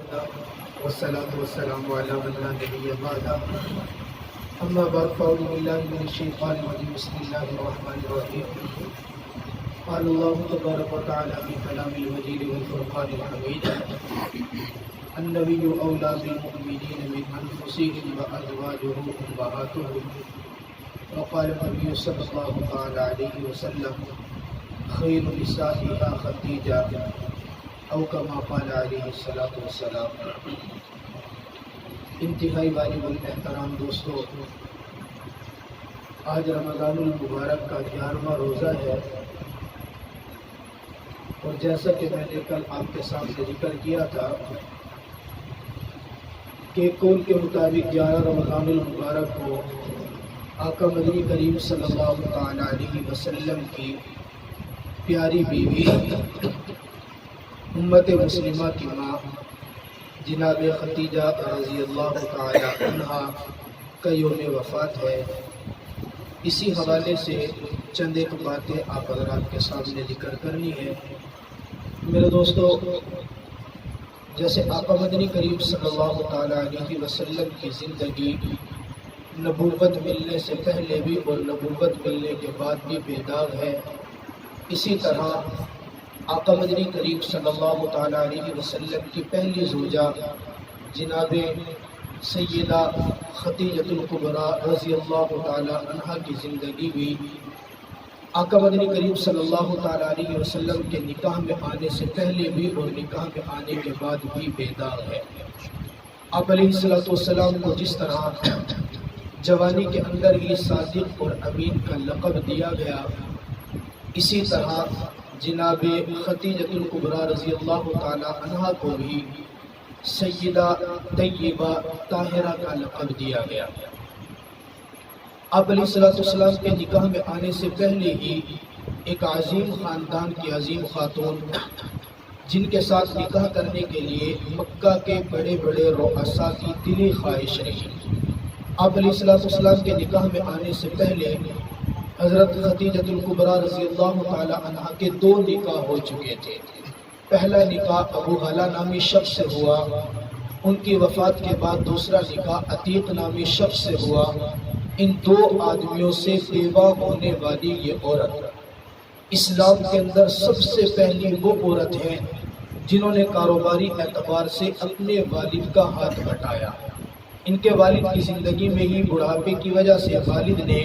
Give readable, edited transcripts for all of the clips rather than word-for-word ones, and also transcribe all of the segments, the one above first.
وحده والصلاة والسلام على من لا نبي بعده أما بعد فأعوذ بالله من الشيطان الرجيم بسم الله الرحمن الرحيم قال الله تبارك وتعالى في كلام المجيد والفرقان الحميد النبي أولى بالمؤمنين من أنفسهم وأزواجه أمهاتهم وقال النبي صلى الله تعالى عليه وسلم خير نسائها خدیجہ او کما قال علیہ الصلوۃ والسلام۔ انتہائی واجب الاحترام دوستو، آج رمضان المبارک کا 11واں روزہ ہے، اور جیسا کہ میں نے کل آپ کے سامنے ذکر کیا تھا کہ قول کے مطابق 11 رمضان المبارک کو آقا مدنی کریم صلی اللہ تعالی علیہ وسلم کی پیاری بیوی امت مسلمہ کی ماں جناب خدیجہ رضی اللہ تعالی عنہا کا یوم وفات ہے۔ اسی حوالے سے چند ایک باتیں آپ حضرات کے سامنے ذکر کرنی ہے۔ میرے دوستو، جیسے آقا مدنی کریم صلی اللہ تعالی علیہ وسلم کی زندگی نبوت ملنے سے پہلے بھی اور نبوت ملنے کے بعد بھی بے داغ ہے، اسی طرح آقا مدنی کریم صلی اللہ تعالی علیہ وسلم کی پہلی زوجہ جناب سیدہ خدیجۃ الکبریٰ رضی اللہ تعالی عنہا کی زندگی بھی آقا مدنی کریم صلی اللہ تعالی علیہ وسلم کے نکاح میں آنے سے پہلے بھی اور نکاح میں آنے کے بعد بھی بے داغ ہے۔ آپ علیہ السلام کو جس طرح جوانی کے اندر ہی صادق اور امین کا لقب دیا گیا، اسی طرح جناب خدیجۃ الکبریٰ رضی اللہ تعالی عنہا کو بھی سیدہ طیبہ طاہرہ کا لقب دیا گیا۔ آپ علیہ السلام کے نکاح میں آنے سے پہلے ہی ایک عظیم خاندان کی عظیم خاتون جن کے ساتھ نکاح کرنے کے لیے مکہ کے بڑے بڑے رؤساء کی دلی خواہش رہی۔ آپ علیہ السلام کے نکاح میں آنے سے پہلے حضرت خدیجۃ الکبریٰ رضی اللہ تعالی عنہا کے 2 نکاح ہو چکے تھے۔ پہلا نکاح ابو حالہ نامی شخص سے ہوا، ان کی وفات کے بعد دوسرا نکاح عتیق نامی شخص سے ہوا۔ ان 2 آدمیوں سے بیوہ ہونے والی یہ عورت اسلام کے اندر سب سے پہلی وہ عورت ہے جنہوں نے کاروباری اعتبار سے اپنے والد کا ہاتھ بٹایا۔ ان کے والد کی زندگی میں ہی بڑھاپے کی وجہ سے والد نے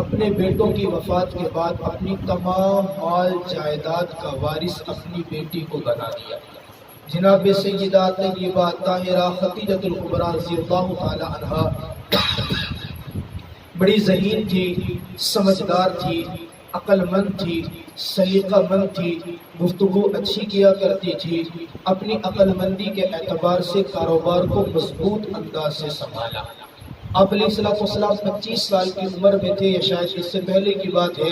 اپنے بیٹوں کی وفات کے بعد اپنی تمام مال جائیداد کا وارث اپنی بیٹی کو بنا دیا۔ جناب سیدہ طیبہ طاہرہ خدیجۃ الکبریٰ رضی اللہ تعالی عنہا بڑی ذہین تھی، سمجھدار تھی، عقل مند تھی، سلیقہ مند تھی، گفتگو اچھی کیا کرتی تھی، اپنی عقل مندی کے اعتبار سے کاروبار کو مضبوط انداز سے سنبھالا۔ آپ علیہ السلام 25 سال کی عمر میں تھے، یا شاید اس سے پہلے کی بات ہے،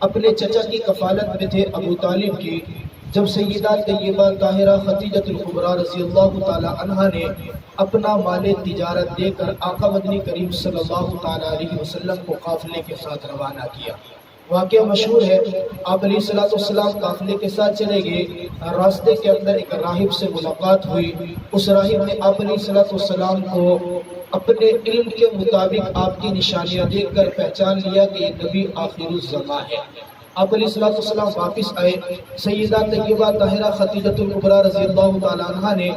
اپنے چچا کی کفالت میں تھے ابو طالب کی، جب سیدہ طیبہ طاہرہ خدیجۃ الکبریٰ رضی اللہ تعالی عنہا نے اپنا مال تجارت دے کر آقا مدنی کریم صلی اللہ تعالی علیہ وسلم کو قافلے کے ساتھ روانہ کیا۔ واقعہ مشہور ہے، آپ علیہ السلام قافلے کے ساتھ چلے گئے، راستے کے اندر ایک راہب سے ملاقات ہوئی۔ اس راہب نے آپ علیہ السلام کو اپنے علم کے مطابق آپ کی نشانیاں دیکھ کر پہچان لیا کہ یہ نبی آخر الزمان ہے۔ آپ علیہ السلام واپس آئے، سیدہ طیبہ طاہرہ خدیجۃ الکبریٰ رضی اللہ تعالی عنہا نے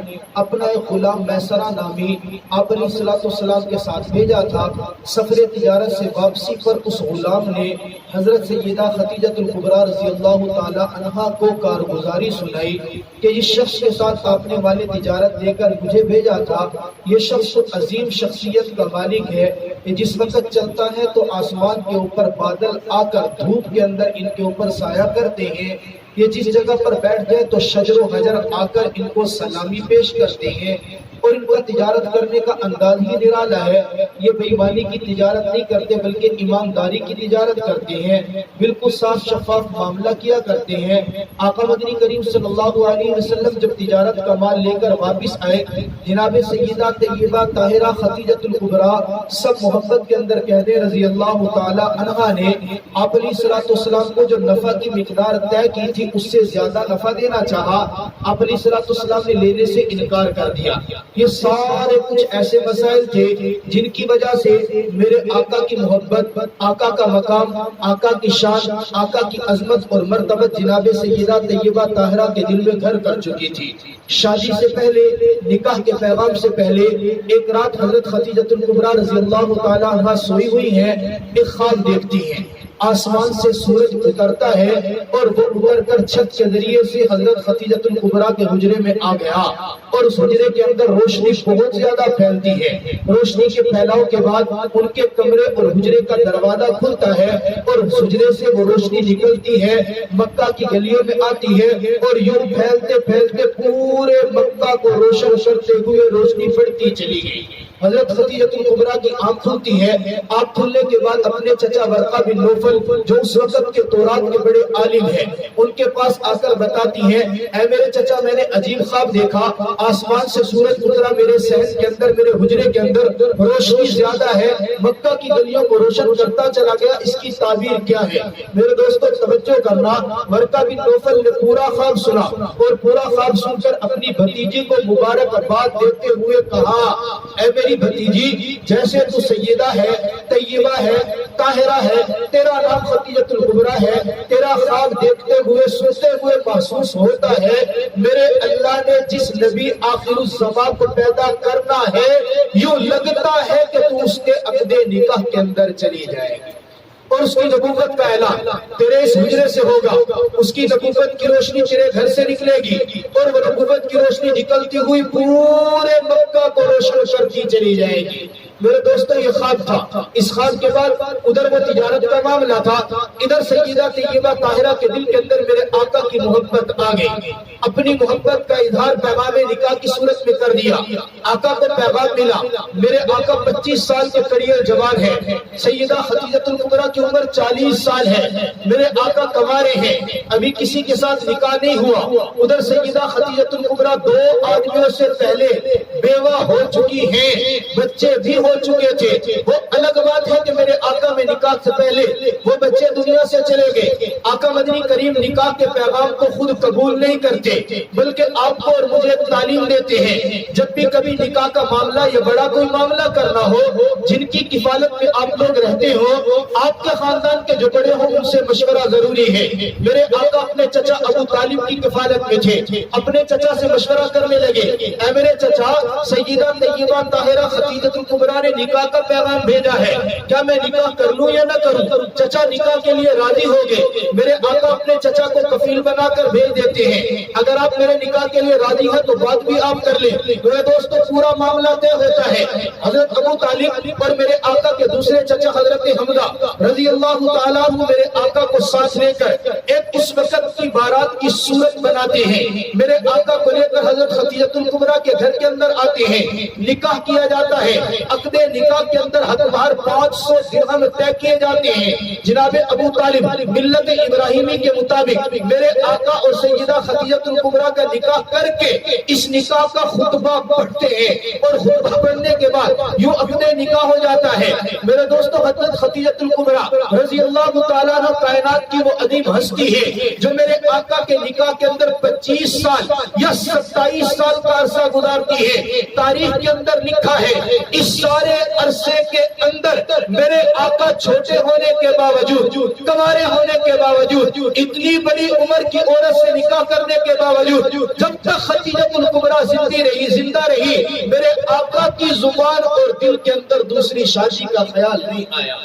اپنا ایک غلام میسرہ نامی آپ علیہ السلام کے ساتھ بھیجا تھا۔ سفر تجارت سے واپسی پر اس غلام نے حضرت سیدہ خدیجۃ الکبریٰ رضی اللہ تعالی عنہا کو کارگزاری سنائی کہ اس شخص کے ساتھ آپ نے مال تجارت دے کر مجھے بھیجا تھا، یہ شخص عظیم شخصیت کا مالک ہے، جس وقت چلتا ہے تو آسمان کے اوپر بادل آ کر دھوپ کے اندر ان کے اوپر سایہ کرتے ہیں، یہ جس جگہ پر بیٹھ گئے تو شجر و حجر آ کر ان کو سلامی پیش کرتے ہیں، اور ان کا تجارت کرنے کا انداز ہی نرالا ہے. یہ بے ایمانی کی تجارت نہیں کرتے بلکہ ایمانداری کی تجارت کرتے ہیں، بالکل صاف شفاف معاملہ کیا کرتے ہیں. آقا مدنی کریم صلی اللہ علیہ وسلم جب تجارت کا مال لے کر واپس آئے، جناب سیدہ طیبہ طاہرہ خدیجۃ الکبریٰ سب محبت کے اندر کہہ دیں رضی اللہ تعالی عنہا نے آپ علیہ الصلوۃ والسلام کو جو نفع کی مقدار طے کی تھی اس سے زیادہ نفع دینا چاہا. آپ علیہ الصلوۃ والسلام نے لینے سے انکار کر دیا. یہ سارے کچھ ایسے مسائل تھے جن کی وجہ سے میرے آقا کی محبت، آقا کا مقام، آقا کی شان، آقا کی عظمت اور مرتبت جناب سیدہ طیبہ طاہرہ کے دل میں گھر کر چکی تھی. شادی سے پہلے، نکاح کے پیغام سے پہلے ایک رات حضرت خدیجۃ الکبریٰ رضی اللہ تعالی عنہا سوئی ہوئی ہیں، ایک خواب دیکھتی ہیں. آسمان سے سورج اترتا ہے اور وہ اتر کر چھت کے ذریعے سے حضرت خدیجۃ الکبریٰ کے حجرے میں آ گیا اور اس حجرے کے اندر روشنی بہت زیادہ پھیلتی ہے. روشنی کے پھیلاؤ کے بعد ان کے کمرے اور حجرے کا دروازہ کھلتا ہے اور حجرے سے وہ روشنی نکلتی ہے، مکہ کی گلیوں میں آتی ہے اور یوں پھیلتے پھیلتے پورے مکہ کو روشن کرتے ہوئے روشنی بڑھتی چلی گئی. حضرت خدیجۃ الکبریٰ کی آنکھ کھلتی ہے. آنکھ کھلنے کے بعد اپنے چچا ورقہ بن نوفل جو اس وقت کے تورات کے بڑے عالم ہیں ان کے پاس آ کر بتاتی ہیں، اے میرے چچا میں نے عجیب خواب دیکھا، آسمان سے سورج اترا، میرے صحن کے اندر، میرے حجرے کے اندر روشنی زیادہ ہے، مکہ کی گلیوں کو روشن کرتا چلا گیا، اس کی تعبیر کیا ہے؟ میرے دوستوں توجہ کرنا، ورقہ بن نوفل نے پورا خواب سنا اور پورا خواب سن کر اپنی بھتیجی کو مبارکباد دیتے ہوئے کہا، اے میری بھتیجی جیسے تو سیدہ ہے، طیبہ ہے، طاہرہ ہے، تیرا نام خدیجۃ الکبریٰ ہے، تیرا خواب دیکھتے ہوئے سنتے ہوئے محسوس ہوتا ہے میرے اللہ نے جس نبی آخر الزمان کو پیدا کرنا ہے یوں لگتا ہے کہ تو اس کے عقد نکاح کے اندر چلی جائے گی اور اس کی نبوت کا اعلان تیرے اس حجرے سے ہوگا. اس کی نبوت کی روشنی تیرے گھر سے نکلے گی اور وہ نبوت کی روشنی نکلتی ہوئی پورے مکہ کو روشن کرتی چلی جائے گی. میرے دوستو یہ خواب تھا. اس خواب کے بعد ادھر وہ تجارت کا معاملہ تھا، ادھر سیدہ طیبہ طاہرہ کے دل کے اندر میرے آقا کی محبت آ گئی. اپنی محبت کا اظہار پیغام نکاح کی صورت میں کر دیا. آقا کو پیغام ملا، میرے آقا 25 سال کے قریب جوان ہیں، سیدہ خدیجۃ الکبریٰ کی عمر 40 سال ہے، میرے آقا کنوارے ہیں، ابھی کسی کے ساتھ نکاح نہیں ہوا. ادھر سیدہ خدیجۃ الکبریٰ 2 آدمیوں سے پہلے بیوہ ہو چکی ہیں، بچے بھی ہو چکے تھے. وہ الگ بات ہے کہ میرے آقا میں نکاح سے پہلے وہ بچے دنیا سے چلے گئے. آقا مدنی کریم نکاح کے پیغام کو خود قبول نہیں کرتے بلکہ آپ کو اور مجھے ایک تعلیم دیتے ہیں. جب بھی کبھی نکاح کا معاملہ یا بڑا کوئی معاملہ کرنا ہو، جن کی کفالت میں آپ لوگ رہتے ہو، آپ کے خاندان کے جو بڑے ہوں ان سے مشورہ ضروری ہے. میرے آقا اپنے چچا ابو طالب کی کفالت میں تھے، اپنے چچا سے مشورہ کرنے لگے، اے میرے چچا سیدہ طیبہ طاہرہ خدیجۃ الکبریٰ نے نکاح کا پیغام بھیجا ہے، کیا میں نکاح کر لوں یا نہ کروں؟ چچا نکاح کے لیے راضی ہو گئے. میرے آقا اپنے چچا کو کفیل بنا کر بھیج دیتے ہیں، اگر آپ میرے نکاح کے لیے راضی ہیں تو بات بھی آپ کر لیں. میرے دوستو پورا معاملہ طے ہوتا ہے. حضرت ابو طالب اور میرے آقا کے دوسرے چچا حضرت حمزہ رضی اللہ تعالیٰ عنہ میرے آقا کو ساتھ لے کر ایک اس وقت کی بارات کی صورت بناتے ہیں. میرے آقا کو لے کر حضرت خدیجۃ الکبریٰ کے گھر کے اندر آتے ہیں، نکاح کیا جاتا ہے. عقد نکاح کے اندر حد بہر 500 درہم طے کیے جاتے ہیں. جناب ابو طالب ملت ابراہیمی کے مطابق میرے آقا اور سیدہ خدیجۃ الکبریٰ کا نکاح کر کے اس نکاح کا خطبہ پڑھتے ہیں اور خطبہ پڑھنے کے بعد یوں عقد نکاح ہو جاتا ہے. میرے دوستو حضرت خدیجۃ الکبریٰ رضی اللہ تعالیٰ عنہ کائنات کی وہ عظیم ہستی ہے جو میرے آقا کے نکاح کے اندر 25 سال یا 27 سال کا عرصہ گزارتی ہے. تاریخ کے اندر لکھا ہے اس سارے عرصے کے اندر میرے آقا چھوٹے ہونے کے باوجود، کنوارے ہونے کے باوجود، اتنی بڑی عمر کی عورت سے نکاح کرنے کے باوجود، جب تک خدیجۃ الکبریٰ زندہ رہی میرے آقا کی زبان اور دل کے اندر دوسری شادی کا خیال نہیں آیا.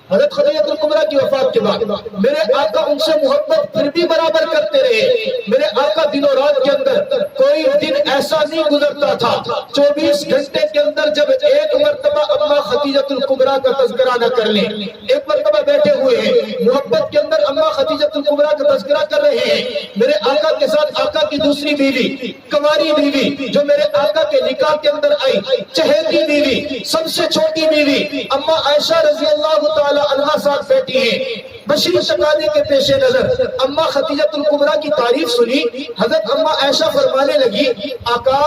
حضرت خدیجۃ الکبریٰ کی وفات کے بعد میرے آقا ان سے محبت پھر بھی برابر کرتے رہے. میرے آقا دن و رات کے اندر کوئی دن ایسا نہیں گزرتا تھا 24 گھنٹے کے اندر جب ایک مرتبہ اما خدیجۃ الکبریٰ کا تذکرہ نہ کر لیں. ایک مرتبہ بیٹھے ہوئے ہیں محبت کے اندر اما خدیجۃ الکبریٰ کا تذکرہ کر رہے ہیں. میرے آقا کے ساتھ آقا کی دوسری بیوی کنواری بیوی جو میرے آقا کے نکاح نکاح کے اندر آئی، چہیتی بیوی، سب سے چھوٹی بیوی اما عائشہ رضی اللہ تعالی عنہا ساتھ بیٹھی ہیں۔ بشری شکانے کے پیش نظر اما خدیجہ الکبریٰ کی تعریف سنی، حضرت اما عائشہ فرمانے لگی آقا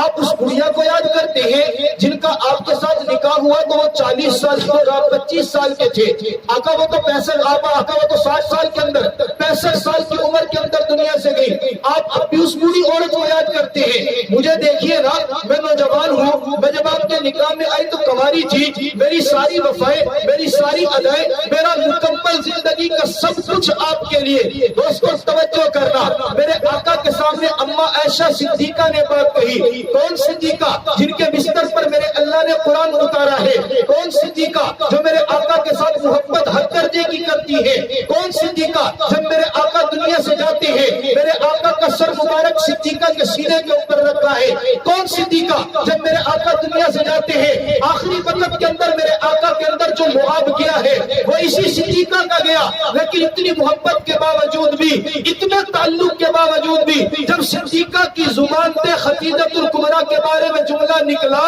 آپ اس بڑھیا کو یاد کرتے ہیں جن کا آپ کے ساتھ نکاح ہوا تو وہ 40 سال کے اور آپ 25 سال کے تھے، آقا وہ تو 60 سال کے اندر 65 سال کی عمر کے اندر دنیا سے گئی، آپ اب بھی اس بوڑھی عورت کو یاد کرتے ہیں؟ مجھے دیکھیے نا، میں نوجوان ہوں، میں جب آپ کے نکاح میں آئی تو کنواری تھی، میری ساری وفائیں، میری ساری ادائیں، میرا مکمل زندگی کا سب کچھ آپ کے لیے۔ دوستو توجہ کرنا، میرے آقا کے سامنے اما عائشہ صدیقہ نے بات کہی۔ کون صدیقہ؟ جن کے بستر پر میرے اللہ نے قرآن اتارا ہے۔ کون صدیقہ؟ جو میرے آقا کے ساتھ محبت ہر درجے کی کرتی ہے۔ کون صدیقہ؟ جب میرے آقا دنیا سے جاتے ہیں میرے آقا کا سر مبارک صدیقہ کے سینے کے اوپر رکھا ہے۔ کون صدیقہ؟ جب میرے آقا دنیا سے جاتے ہیں آخری وقت کے اندر میرے آقا کے اندر جو لعاب گیا ہے وہ اسی صدیقہ کا گیا، لیکن اتنی محبت کے باوجود بھی، اتنے تعلق کے باوجود بھی جب صدیقہ کی زبان پہ خدیجہ الکبریٰ کے بارے میں جملہ نکلا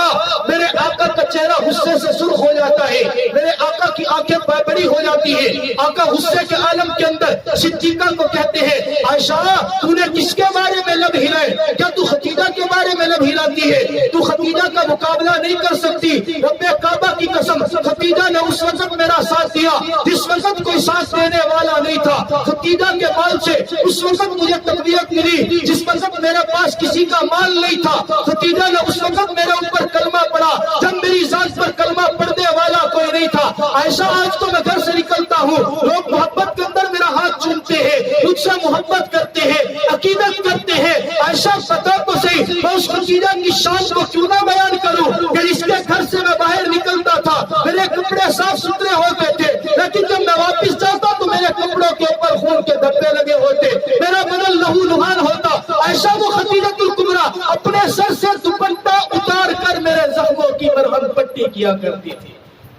میرے آقا کا چہرہ غصے سے سرخ ہو جاتا ہے، میرے آقا کی آنکھیں بڑی ہو جاتی ہیں۔ آقا غصے کے عالم کے اندر صدیقہ کو کہتے ہیں عائشہ تو نے کس کے بارے میں لب ہلائے؟ کیا تو خدیجہ کے بارے میں لب ہلاتی ہے؟ تو خدیجہ کا مقابلہ نہیں کر سکتی۔ رب کعبہ کی قسم خدیجہ نے اس وقت میرا ساتھ دیا جس وقت کوئی ساتھ دینے والا نہیں تھا۔ خدیجہ کے مال سے اس وقت مجھے تقویت ملی جس وقت میرے پاس کسی کا مال نہیں تھا۔ خدیجہ نے اس وقت میرے اوپر کلمہ پڑھا جب میری ذات پر کلمہ پڑھنے والا کوئی نہیں تھا۔ عائشہ آج تو میں گھر سے نکلتا ہوں لوگ محبت کے اندر میرا ہاتھ چومتے ہیں، مجھ سے محبت کرتے ہیں، عقیدت کرتے ہیں۔ عائشہ بتا تو صحیح میں اس خدیجہ کی شان کو کیوں نہ بیان کروں کہ جس کے گھر سے میں باہر نکلتا تھا میرے کپڑے صاف ستھرے ہوتے تھے، لیکن جب میں واپس جاتا تو میرے کپڑوں کے اوپر خون کے دھبے لگے ہوتے، میرا بدن لہو لہان ہوتا۔ عائشہ وہ خدیجہ الکبریٰ اپنے سر سے دوپٹہ اتار کر میرے زخموں کی مرہم پٹی کیا کرتی تھی۔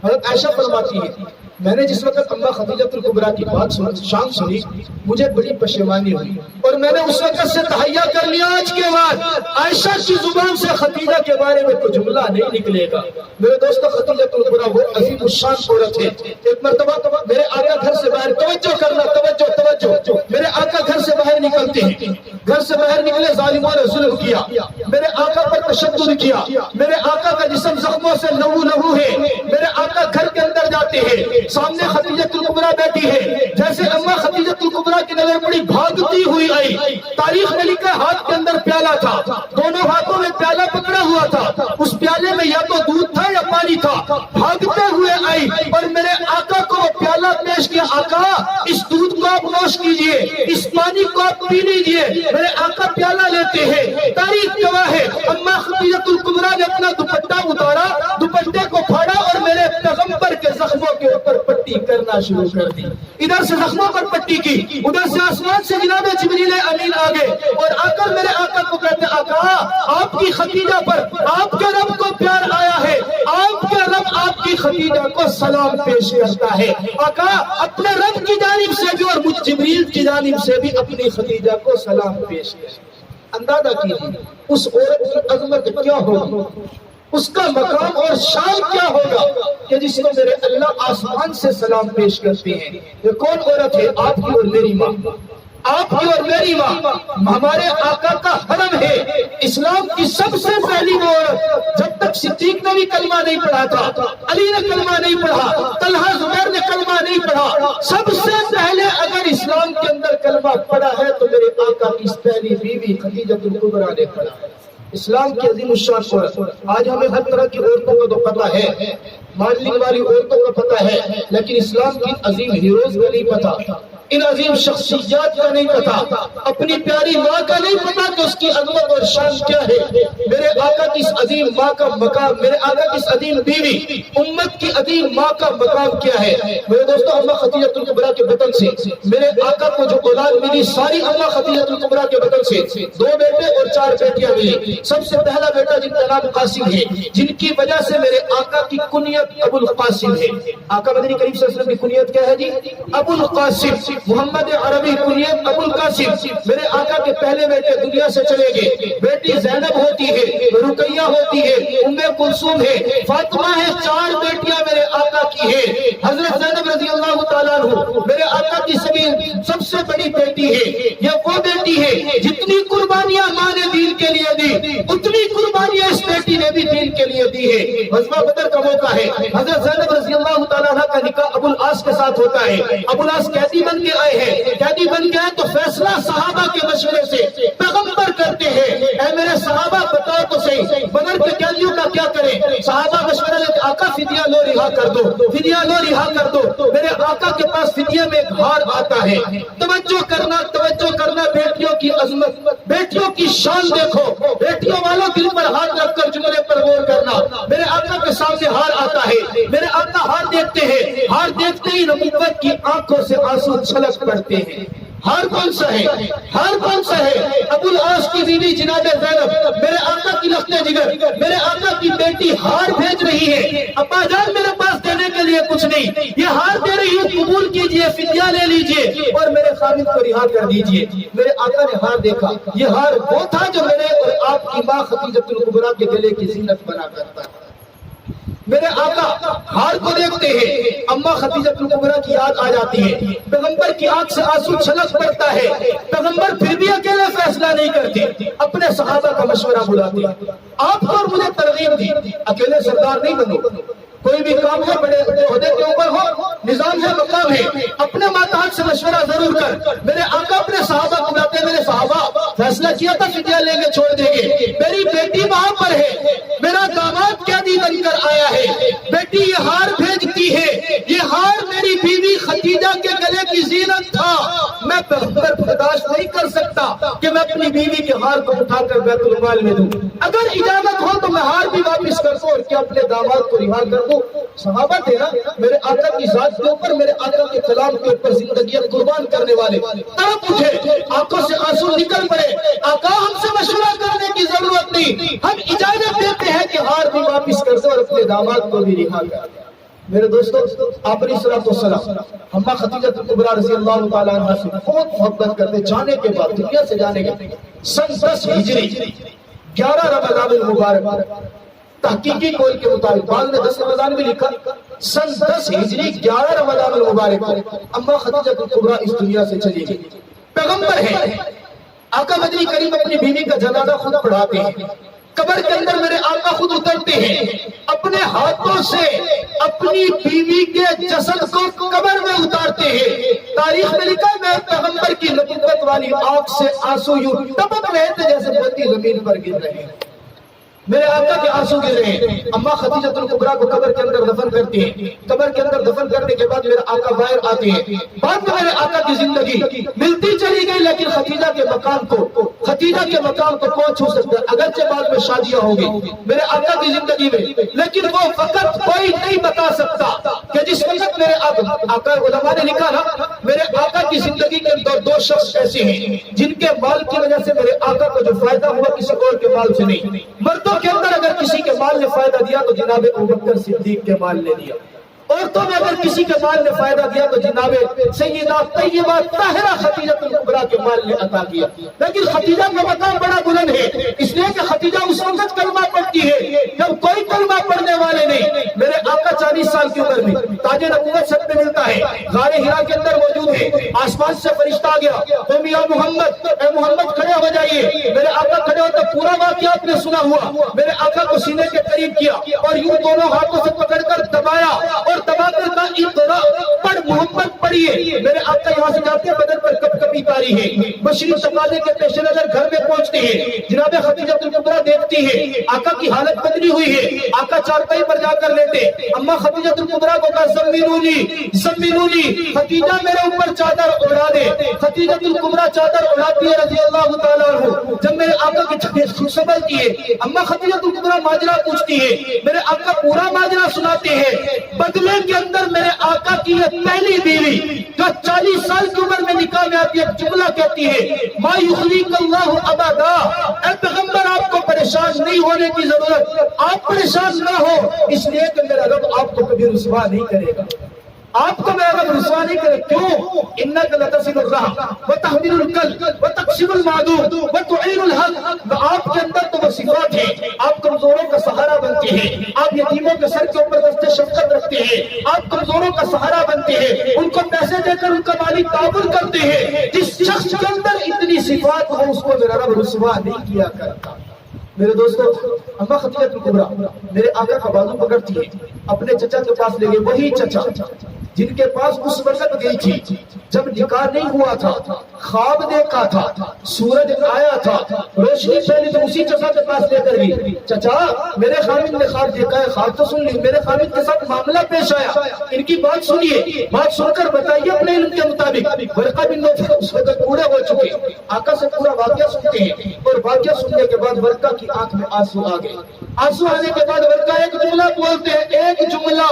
حضرت عائشہ فرماتی ہے میں نے جس وقت اما خدیجہ الکبریٰ کی بات شان سنی مجھے بڑی پشیمانی ہوئی اور میں نے اس وقت سے تہیہ کر لیا آج کے بعد عائشہ کی زبان سے خدیجہ کے بارے میں کوئی جملہ نہیں نکلے گا۔ میرے دوستو خدیجہ الکبریٰ وہ عظیم الشان عورت ہے۔ ایک مرتبہ میرے آقا گھر سے باہر توجہ کرنا توجہ میرے آقا گھر سے باہر نکلتے ہیں، گھر سے باہر نکلے ظالموں نے ظلم کیا، میرے آقا پر تشدد کیا، میرے آقا کا جسم زخموں سے لہو ہے، میرے آقا گھر کے اندر جاتے ہیں سامنے خدیجہ الکبریٰ بیٹھی ہے، جیسے اما خدیجہ الکبریٰ کی نظر بڑی بھاگتی ہوئی آئی۔ تاریخ میں لکھا ہاتھ کے اندر پیالہ تھا، دونوں ہاتھوں میں پیالہ پکڑا ہوا تھا، اس پیالے میں یا تو دودھ تھا یا پانی تھا، بھاگتے ہوئے آئی اور میرے آقا کو پیالہ پیش کیا، آقا اس دودھ کو آپ نوش کیجئے، اس پانی کو آپ پی لیجئے۔ میرے آقا پیالہ لیتے ہیں، تاریخ گواہ ہے اما خدیجہ الکبریٰ نے اپنا دوپٹہ اتارا، دوپٹے کو پھاڑا اور میرے پیغمبر کے زخموں کے اوپر پٹی کرنا شروع کر دی۔ ادھر سے زخموں پر پٹی کی، ادھر سے آسمان سے جناب جبریل امین آگے اور آ کر میرے آقا کو کہتے آقا آپ کی خدیجہ پر آپ کے رب کو پیار آیا ہے، آپ کے رب آپ کی خدیجہ کو سلام پیش کرتا ہے۔ آقا اپنے رب کی جانب سے بھی اور مجھ جبریل کی جانب سے بھی اپنی خدیجہ کو سلام پیش کرتا ہے۔ اندازہ کیجیے اس عورت کی عظمت کیا ہوگی، اس کا مقام اور شان کیا ہوگا کہ جس کو میرے اللہ آسمان سے سلام پیش کرتے ہیں۔ یہ کون عورت ہے؟ آپ کی اور میری ماں، آپ کی اور میری ماں، ہمارے آقا کا حرم ہے، اسلام کی سب سے پہلی وہ عورت۔ جب تک صدیق نے بھی کلمہ نہیں پڑھا تھا، علی نے کلمہ نہیں پڑھا، طلحہ زبیر نے کلمہ نہیں پڑھا، سب سے پہلے اگر اسلام کے اندر کلمہ پڑھا ہے تو میرے آقا کی پہلی بیوی خدیجہ الکبریٰ نے پڑھا ہے۔ اسلام کی عظیم الشان عورت۔ آج ہمیں ہر طرح کی عورتوں کا تو پتہ ہے، ماڈلنگ والی عورتوں کا پتہ ہے، لیکن اسلام کی عظیم ہیروز کا نہیں پتہ، ان عظیم شخصیات کا نہیں پتہ، اپنی پیاری ماں کا نہیں پتہ کہ اس کی عظمت اور شان کیا ہے۔ میرے آقا کی اس عظیم ماں کا مقام، میرے آقا کی اس عظیم بیوی امت کی عظیم ماں کا مقام کیا ہے۔ میرے دوستو اما خدیجہ الکبریٰ کے بطن سے میرے آقا کو جو اولاد ملی ساری اما خدیجہ الکبریٰ کے بطن سے 2 بیٹے اور 4 بیٹیاں ملی۔ سب سے پہلا بیٹا جن کا نام قاسم ہے، جن کی وجہ سے میرے آقا کی کنیت ابو القاسم ہے۔ آقا مدنی کریم صلی اللہ علیہ وسلم کی کنیت کیا ہے جی؟ ابو القاسم، محمد عربی کنیت ابو القاسم۔ میرے آقا کے پہلے بیٹے دنیا سے چلے گئے، بیٹی زینب ہوتی ہے، رقیہ ہوتی ہے, ام کلثوم ہے, فاطمہ ہے, 4 بیٹیاں میرے آقا کی ہے. حضرت زینب رضی اللہ تعالیٰ عنہ میرے آقا کی سب سے بڑی بیٹی ہے. یہ وہ بیٹی ہے جتنی قربانیاں ماں نے دین کے لیے دی اتنی قربانیاں اس بیٹی نے بھی دین کے لیے دی ہے. غزوہ بدر کا موقع ہے, حضرت زینب رضی اللہ تعالیٰ عنہ کا نکاح ابو العاص کے ساتھ ہوتا ہے. ابو العاص قیدی بن کے آئے ہیں, قیدی بن کے آئے تو فیصلہ صحابہ کے مشورے سے پیغمبر کرتے ہیں, اے میرے صحابہ بتاؤ تو صحیح بدر کے قیدیوں کا کیا کریں. صحابہ مشورہ لے آقا فدیہ لو, رہا کر دو, فدیہ لو, رہا کر دو. میرے آقا کے پاس فدیہ میں ایک ہار آتا ہے. توجہ کرنا بیٹیوں کی عظمت, بیٹیوں کی شان دیکھو. بیٹیوں والوں دل پر ہاتھ رکھ کر جملے پر غور کرنا. میرے آقا کے سامنے ہار آتا ہے, میرے آقا ہار دیکھتے ہیں, ہار دیکھتے ہی نبوت کی آنکھوں سے آنسو چھلک پڑتے ہیں. ہار کون سا ہے, ہار کون سا ہے؟ ابو العاص کی بیوی جناب زینب, میرے آقا کی لخت جگر, میرے آقا کی بیٹی ہار بھیج رہی ہے. ابا جان میرے پاس دینے کے لیے کچھ نہیں, یہ ہار دے رہی ہوں, قبول کیجئے, فدیہ لے لیجئے اور میرے خامد کو رہا کر دیجئے. میرے آقا نے ہار دیکھا, یہ ہار وہ تھا جو میرے اور آپ کی ماں خدیجہ الکبریٰ کے گلے کی زینت بنا کرتا ہے. میرے آقا ہار کو دیکھتے ہیں, اماں خدیجہ الکبریٰ کی یاد آ جاتی ہے. پیغمبر کی آنکھ سے آنسو چھلک پڑتا ہے. پیغمبر پھر بھی اکیلے فیصلہ نہیں کرتے, اپنے صحابہ کا مشورہ بلاتے ہیں. آپ کو اور مجھے ترغیب دی, اکیلے سردار نہیں بنو, کوئی بھی کام ہے بڑے عہدے کے اوپر ہو, نظام ہے, مقام ہے, اپنے ماتحت سے مشورہ ضرور کر. میرے آقا اپنے صحابہ کو بلاتے ہیں, میرے صحابہ فیصلہ کیا تھا فدیہ لیں گے چھوڑ دیں گے, میری بیٹی وہاں پر ہے, میرا داماد قیدی بن کر آیا ہے, بیٹی یہ ہار بھیجتی ہے, یہ ہار میری بیوی خدیجہ کے گلے کی زینت تھا. میں پیغمبر برداشت نہیں کر سکتا کہ میں اپنی بیوی کے ہار کو اٹھا کر بیت المال میں دوں. اگر اجازت ہو تو میں ہار بھی واپس کر دوں اور کیا اپنے داماد کو رہا کر دوں. صحابہ تھے نا, میرے آقا کی ذات کے اوپر, میرے آقا کے کلام کے اوپر زندگیاں قربان کرنے والے. تڑپ اٹھے, آنکھوں سے آنسو نکل پڑے. آقا ہم سے مشورہ کرنے کی ضرورت نہیں, ہم اجازت دیتے ہیں کہ ہار بھی واپس کر دو اور اپنے داماد کو بھی رہا کر. میرے دوستو, آپ علیہ السلام اماں خدیجہ الکبریٰ رضی اللہ تعالیٰ عنہ سے بہت محبت کرتے. جانے کے بعد, دنیا سے جانے کے سن 10 ہجری 11 رمضان المبارک, تحقیقی قول کے مطابق, بعض نے 10 رمضان بھی لکھا, سن 10 ہجری 11 رمضان المبارک اماں خدیجہ الکبریٰ اس دنیا سے چلی گئی. پیغمبر ہے, آقا مدنی کریم اپنی بیوی کا جنازہ خود پڑھاتے ہیں. قبر کے اندر میرے آقا خود اترتے ہیں, اپنے ہاتھوں سے اپنی بیوی کے جسد کو قبر میں اتارتے ہیں. تاریخ میں لکھا ہے میں پیغمبر کی نبوت والی آنکھ سے آنسو یوں ٹپک رہے تھے جیسے موتی زمین پر گر رہے ہیں. میرے آقا کے آنسو گر رہے ہیں. اماں خدیجہ الکبریٰ کو قبر کے اندر دفن کرتے ہیں. قبر کے اندر دفن کرنے کے بعد میرے آقا باہر آتے ہیں. بعد میں میرے آقا کی زندگی ملتی چلی گئی, لیکن خدیجہ کے مقام کو کون چھو سکتا ہے؟ اگرچہ بعد میں شادیاں ہوں گی میرے آقا کی زندگی میں, لیکن وہ وقت کوئی نہیں بتا سکتا کہ جس وقت میرے آقا, علماء نے لکھا نا, میرے آقا کی زندگی کے اندر 2 شخص ایسے ہیں جن کے مال کی وجہ سے میرے آقا کو جو فائدہ ہوا کسی اور کے مال سے نہیں. مردوں کے اندر اگر کسی کے مال نے فائدہ دیا تو جناب ابوبکر صدیق کے مال نے دیا. عورتوں میں اگر کسی کے مال نے فائدہ دیا تو جناب سیدہ طیبہ طاہرہ خدیجہ الکبریٰ کے مال نے عطا کیا. لیکن خدیجہ کا مقام بڑا بلند ہے, اس لیے کہ خدیجہ اس وقت کلمہ پڑھتی ہے جب کوئی کلمہ پڑھنے والے نہیں. میرے آقا 40 سال کی عمر میں تاج نبوت سب میں ملتا ہے, غار ہرا کے اندر موجود ہے. آسمان سے فرشتہ آ گیا, تم یا محمد, اے محمد کھڑے ہو جائیے. میرے آقا کھڑے ہوتے, پورا واقعہ آپ نے سنا ہوا. میرے آقا کو سینے کے قریب کیا اور یوں دونوں ہاتھوں سے پکڑ کر دبایا اور دبا کر کہا اقرا پڑھ محمد پڑھیے. میرے آقا یہاں سے جاتے ہیں, بدن پر کپ کپی تاری ہے. بشری تقاضے کے پیش نظر گھر میں پہنچتے ہیں. جناب خدیجہ الکبریٰ دیکھتی ہے آقا کی حالت بدلی ہوئی ہے. آقا چارپائی پر جا کر لیٹے. اماں خدیجہ الکبریٰ کو کہا زمینونی, خدیجہ میرے اوپر چادر اڑا دے. خدیجہ الکبریٰ چادر اڑاتی ہے رضی اللہ تعالیٰ عنہ. جب میرے آقا کی طبیعت سنبھلتی ہے, اماں خدیجہ الکبریٰ ماجرا پوچھتی ہے. میرے آقا پورا ماجرا سناتے ہیں. بدلے کے اندر میرے آقا کی یہ پہلی بیوی جو 40 سال کی عمر میں نکاح میں آتی ہے, ایک جملہ کہتی ہے ما یخلیک اللہ ابدا. اے پیغمبر آپ کو پریشان نہیں ہونے کی ضرورت, آپ پریشان نہ ہو, اس لیے کہ میرا رب آپ کو کبھی رسوا نہیں کرے گا. آپ کو میں اگر رسوا نہیں کرے کیوں؟ انک لتصل الرحم وتحمل الکل وتکسب المعدوم وتعین الحق، آپ کے اندر تو وہ صفات ہیں، آپ کمزوروں کا سہارا بنتے ہیں، آپ یتیموں کے سر کے اوپر دست شفقت رکھتے ہیں، آپ کمزوروں کا سہارا بنتے ہیں، ان کو پیسے دے کر ان کا مالی تعاون کرتے ہیں۔ جس شخص کے اندر اتنی صفات ہو اس کو میرا رب رسوا نہیں کیا کرتا۔ میرے دوستو، اما خدیجہ کبریٰ میرے آقا کا بازو پکڑتی ہے، اپنے چچا کے پاس لے گئے، وہی چچا جن کے پاس اس وقت گئی تھی جب نکاح نہیں ہوا تھا، خواب دیکھا تھا، سورج آیا تھا، روشنی پہلی تو اسی چچا کے پاس لے کر گئی، چچا میرے خامد نے خواب دیکھا ہے، خواب تو سن لی، میرے خامد کے ساتھ معاملہ پیش آیا، ان کی بات سنیے، بات سن کر بتائیے اپنے علم کے مطابق۔ ورقہ بن نوفل اس وقت پورے ہو چکے، آقا سے پورا واقعہ سنتے ہیں، اور واقعہ سننے کے بعد ورقہ کی آنکھ میں آنسو آ گئے، آنسو آنے کے بعد ورقہ ایک جملہ بولتے ہیں، ایک جملہ،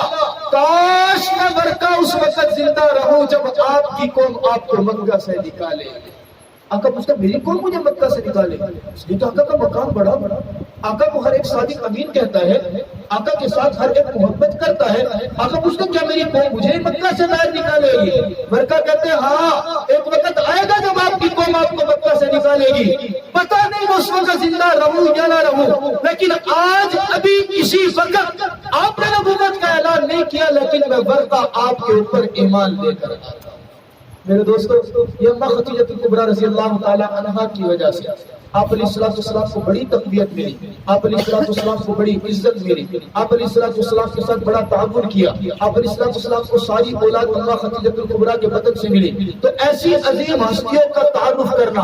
کاش میں ورقہ اس وقت زندہ رہوں جب آپ کی قوم آپ کو مکہ سے نکالے۔ آقا پوچھتا میری قوم مجھے مکہ سے نکالے؟ اس لیے تو آقا کا مقام بڑا بڑا، آقا کو ہر ایک صادق امین کہتا ہے، آقا کے ساتھ ہر ایک محبت کرتا ہے۔ آقا پوچھتا کیا میری قوم مجھے مکہ سے باہر نکالے گی؟ ورقہ کہتے ہیں ہاں ایک وقت آئے گا جب آپ کی قوم آپ کو مکہ سے نکالے گی، پتہ نہیں اس وقت زندہ رہوں یا نہ رہوں، لیکن آج ابھی اسی وقت آپ نے نبوت کا اعلان نہیں کیا، لیکن میں ورقہ آپ کے اوپر ایمان لے کر آتا ہوں۔ میرے دوستو، یہ اما خدیجہ کبریٰ رضی اللہ تعالی عنہا کی وجہ سے آپ علیہ السلام کو بڑی تقویت ملی، آپ علیہ السلام کو بڑی عزت ملی، آپ علیہ السلام کے ساتھ بڑا تعاون کیا، آپ علیہ السلام کو ساری اولاد اما خدیجہ کبریٰ کے بدن سے ملی۔ تو ایسی عظیم ہستیوں کا تعارف کرنا،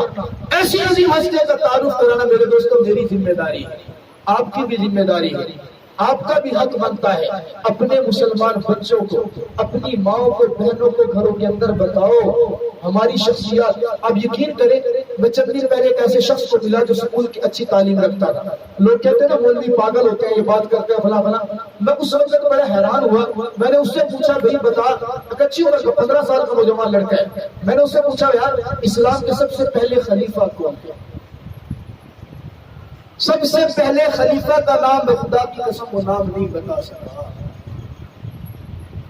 ایسی عظیم ہستیوں کا تعارف کرانا میرے دوستو میری ذمہ داری ہے، آپ کی بھی ذمہ داری ہے، آپ کا بھی حق بنتا ہے۔ اپنے مسلمان بچوں کو، اپنی ماؤں کو، بہنوں کو گھروں کے اندر بتاؤ ہماری شخصیات۔ آپ یقین کریں میں چند دن پہلے ایک ایسے شخص کو ملا جو اسکول کی اچھی تعلیم رکھتا تھا، لوگ کہتے ہیں نا مولوی پاگل ہوتے ہیں، یہ بات کرتے ہیں فلاں فلاں، میں اس وقت بڑا حیران ہوا، میں نے اس سے پوچھا بھائی بتا، اچھی عمر کا 15 سال کا نوجوان لڑکا ہے، میں نے اس سے پوچھا یار اسلام کے سب سے پہلے خلیفہ کون تھے؟ سب سے پہلے خلیفہ کا نام میں خدا کی قسم وہ نام نہیں بتا سکا۔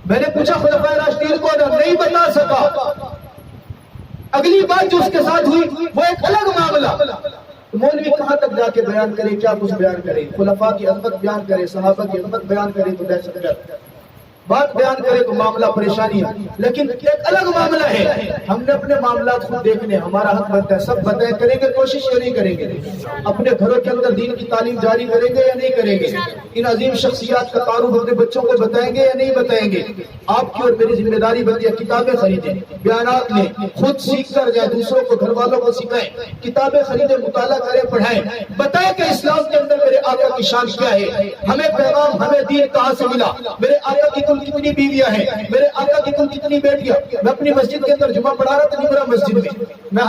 میں نے پوچھا خلفائے راشدین کو، نہیں بتا سکا۔ اگلی بات جو اس کے ساتھ ہوئی وہ ایک الگ معاملہ، مولوی کہاں تک جا کے بیان کرے، کیا کچھ بیان کرے، خلفاء کی عظمت بیان کرے، صحابہ کی عظمت بیان کرے تو دہشت گرد، بات بیان کرے تو معاملہ پریشانی ہے، لیکن ایک الگ معاملہ ہے ہم نے اپنے معاملات خود دیکھنے، ہمارا حق بنتا ہے، سب بتائیں کریں گے کوشش یا نہیں کریں گے؟ اپنے گھروں کے اندر دین کی تعلیم جاری کریں گے یا نہیں کریں گے؟ ان عظیم شخصیات کا تعارف اپنے بچوں کو بتائیں گے یا نہیں بتائیں گے؟ آپ کی اور میری ذمہ داری بنتی ہے کتابیں خریدیں، بیانات لیں، خود سیکھ کر جائیں، دوسروں کو، گھر والوں کو سکھائیں، کتابیں خریدیں، مطالعہ کریں، پڑھائیں، بتائیں کہ اسلام کے اندر میرے آقا کی شان کیا ہے، ہمیں پیغام، ہمیں دین کہاں سے ملا، میرے آقا کی کتنی بیویاں ہیں، میرے آقا کی کل کتنی بیٹیاں۔ میں اپنی مسجد کے اندر جمعہ پڑھا رہا تھا، نمرہ مسجد میں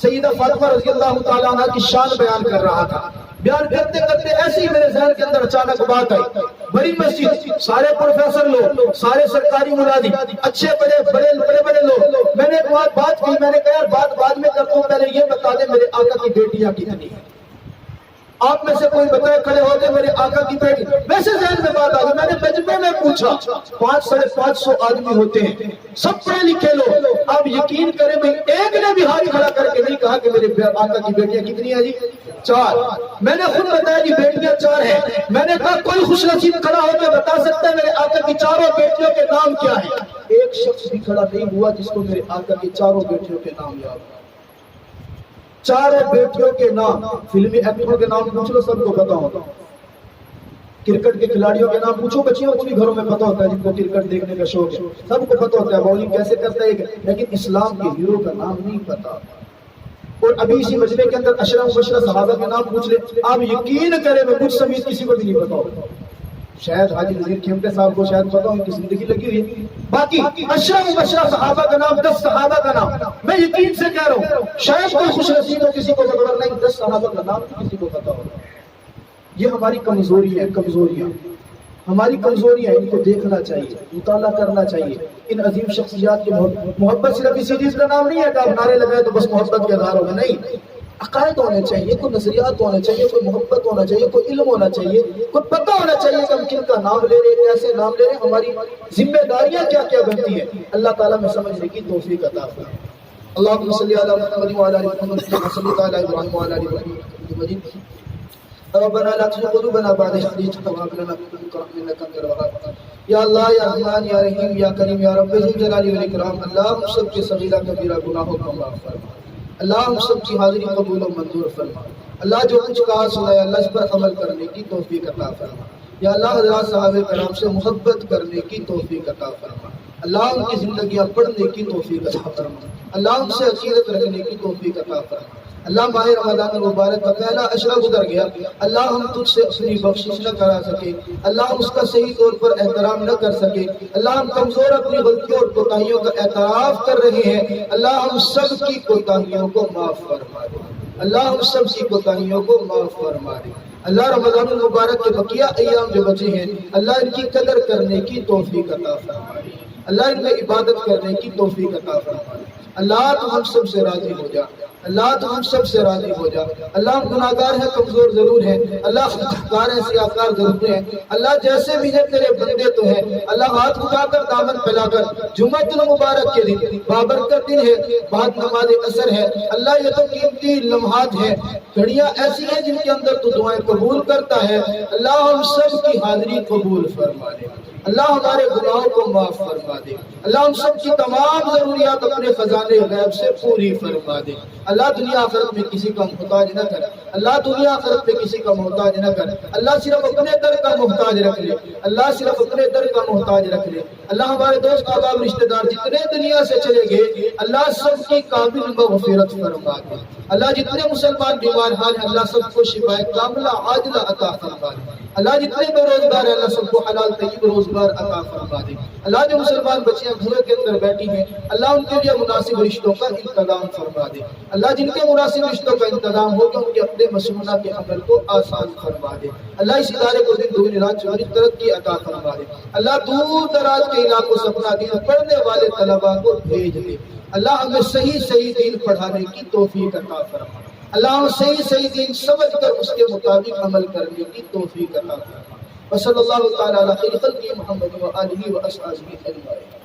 سیدہ فاطمہ رضی اللہ تعالیٰ عنہ کی شان بیان کر رہا تھا، بیان کرتے کرتے ایسے ہی میرے ذہن کے اندر اچانک بات آئی، بڑی مسجد، سارے پروفیسر لوگ، سارے سرکاری ملازم، اچھے بڑے لوگ، میں نے ایک بات کی، میں نے کہا یار بات بعد میں کرتا ہوں، پہلے یہ بتا دیں میرے آقا کی بیٹیاں کتنی ہیں؟ آپ میں سے کوئی بتائے کھڑے ہوتے میرے آقا کی بیٹی، ویسے ذہن میں بات آئی، میں نے مجمع میں پوچھا، 500-550 آدمی ہوتے ہیں، سب پڑھے لکھے لوگ، آپ یقین کریں میں ایک نے بھی ہاتھ کھڑا کر کے نہیں کہا کہ میرے آقا کی بیٹیاں کتنی ہیں جی؟ 4۔ میں نے خود بتایا جی بیٹیاں 4 ہیں، میں نے کہا کوئی خوش نصیب کھڑا ہو کے بتا سکتا ہے میرے آقا کی 4 بیٹیوں کے نام کیا ہے؟ ایک شخص بھی کھڑا نہیں ہوا جس کو میرے آقا کی 4 بیٹیوں کے نام یاد ہو۔ 4 بیٹیوں کے نام، فلمی ایکٹروں کے نام پوچھ لو سب کو پتا ہوتا، کرکٹ کے کھلاڑیوں کے نام پوچھو، بچیوں کو بھی گھروں میں پتا ہوتا ہے جن کو کرکٹ دیکھنے کا شوق ہے، سب کو پتا ہوتا ہے باؤلنگ کیسے کرتا ہے، لیکن اسلام کے ہیرو کا نام نہیں پتا۔ اور ابھی اسی مجمع کے اندر اشرف مبشرہ صحابہ کے نام پوچھ لے، آپ یقین کریں میں مجھ سمیت کسی کو بھی نہیں پتا ہوتا، شاید حاجی نذیر کھیمٹے صاحب کو شاید پتا ہو، ان کی زندگی لگی ہوئی ہے، باقی اشرف مبشرہ صحابہ کا نام، 10 صحابہ کا نام، میں یقین سے کہہ رہا ہوں شاید کوئی خوش نصیب ہو کسی کو خبر نہیں، 10 صحابہ کا نام کسی کو پتا ہو۔ یہ ہماری کمزوری ہے، کمزوریاں ہماری کمزوریاں، ان کو دیکھنا چاہیے، مطالعہ کرنا چاہیے، ان عظیم شخصیات کی محبت صرف اسی چیز کا نام نہیں ہے کہ آپ نعرے لگائے تو بس محبت کے اظہار ہوگا، نہیں، عقائد ہونے چاہیے، کوئی نظریات ہونے چاہیے، کوئی محبت ہونا چاہیے، کوئی علم ہونا چاہیے، کوئی پتہ ہونا چاہیے کہ ہم کن کا نام لے رہے ہیں، کیسے نام لے رہے ہیں، ہماری ذمہ داریاں کیا کیا بنتی ہیں۔ اللہ تعالیٰ میں سمجھنے کی توفیق عطا فرمائے۔ اللہم صلی علی محمد وعلی آل محمد کما صلیت علی ابراہیم وعلی آل ابراہیم انک حمید مجید۔ ربنا لا تزغ قلوبنا بعد إذ هديتنا وهب لنا من لدنك رحمة إنك أنت الوهاب۔ یا اللہ، یا رحمان، یا رحیم، یا کریم، یا رب ذوالجلال والاکرام، اللہ ہم سب کے صغیرہ کبیرہ گناہوں کو معاف فرما۔ اللہ ہم سب کی حاضری قبول و منظور فرما۔ اللہ جو کچھ کہا سنا ہے اللہ اس پر عمل کرنے کی توفیق عطا فرما۔ یا اللہ حضرات صحابہ کرام سے محبت کرنے کی توفیق عطا فرما۔ اللہ ان کی زندگیاں پڑھنے کی توفیق عطا فرما۔ اللہ ان سے عقیدت رکھنے کی توفیق عطا فرما۔ اللہ ماہ رمضان المبارک کا پہلا عشرہ گزر گیا، اللہ ہم تجھ سے اپنی بخشش نہ کرا سکے، اللہ ہم اس کا صحیح طور پر احترام نہ کر سکے، اللہ ہم کمزور اپنی غلطیوں اور کوتاہیوں کا اعتراف کر رہے ہیں، اللہ ہم سب کی کوتاہیوں کو معاف فرما دے، اللہ ہم سب کی کوتاہیوں کو معاف فرما دے۔ اللہ رمضان المبارک کے بقیہ ایام جو بچے ہیں اللہ ان کی قدر کرنے کی توفیق عطا فرما دے، اللہ ان میں عبادت کرنے کی توفیق عطا فرما دے۔ اللہ تو ہم سب سے راضی ہو جا، اللہ تو ہم سب سے راضی ہو جا۔ اللہ ہم گناہ گار ہیں، کمزور ضرور ہیں، اللہ خطاکار ہیں، سیاہکار ضرور ہیں، اللہ جیسے بھی ہیں تیرے بندے تو ہیں۔ اللہ ہاتھ اٹھا کر دامن پھیلا کر جمعۃ المبارک کے دن بابرکت دن ہے، بعد نماز اثر ہے، اللہ یہ تو قیمتی لمحات ہیں، گھڑیاں ایسی ہیں جن کے اندر تو دعائیں قبول کرتا ہے، اللہ ہم سب کی حاضری قبول فرما دے، اللہ ہمارے گناہوں کو معاف فرما دے، اللہ ہم سب کی تمام ضروریات اپنے خزانے غیب سے پوری فرما دے۔ اللہ دنیا آخرت میں کسی کا محتاج نہ کر، اللہ دنیا آخرت میں کسی کا محتاج نہ کر، اللہ صرف اپنے در کا محتاج رکھ لے، اللہ صرف اپنے در کا محتاج رکھ لے۔ اللہ ہمارے دوست احباب رشتہ دار جتنے دنیا سے چلے گئے اللہ سب کی قابل مغفرت فرما دے، اللہ جتنے مسلمان بیمار حال ہیں اللہ سب کو شفا کاملہ عاجلہ عطا فرما دے، اللہ جتنے بے روزگار ہیں اللہ سب کو حلال طیب روزگار عطا فرما دے، اللہ جو مسلمان بچیاں گھروں کے اندر بیٹھی ہیں اللہ ان کے لیے مناسب رشتوں کا انتظام فرما دے، اللہ جن کے مناسب رشتوں کا انتظام ہوگا ان کے اپنے مسنونہ کے عمل کو آسان فرما دے، اللہ اس ادارے کو دن دوگنی رات چوگنی ترقی عطا فرما دے، اللہ دور دراز کے علاقوں سے اپنا دین پڑھنے والے طلباء کو بھیج دے، اللہ ہمیں صحیح دین پڑھانے کی توفیق عطا فرما، اللہ ہم صحیح دین سمجھ کر اس کے مطابق عمل کرنے کی توفیق عطا فرما۔ وصلی اللہ تعالی علی خیر خلقہ محمد و آلہ و اصحابہ اجمعین۔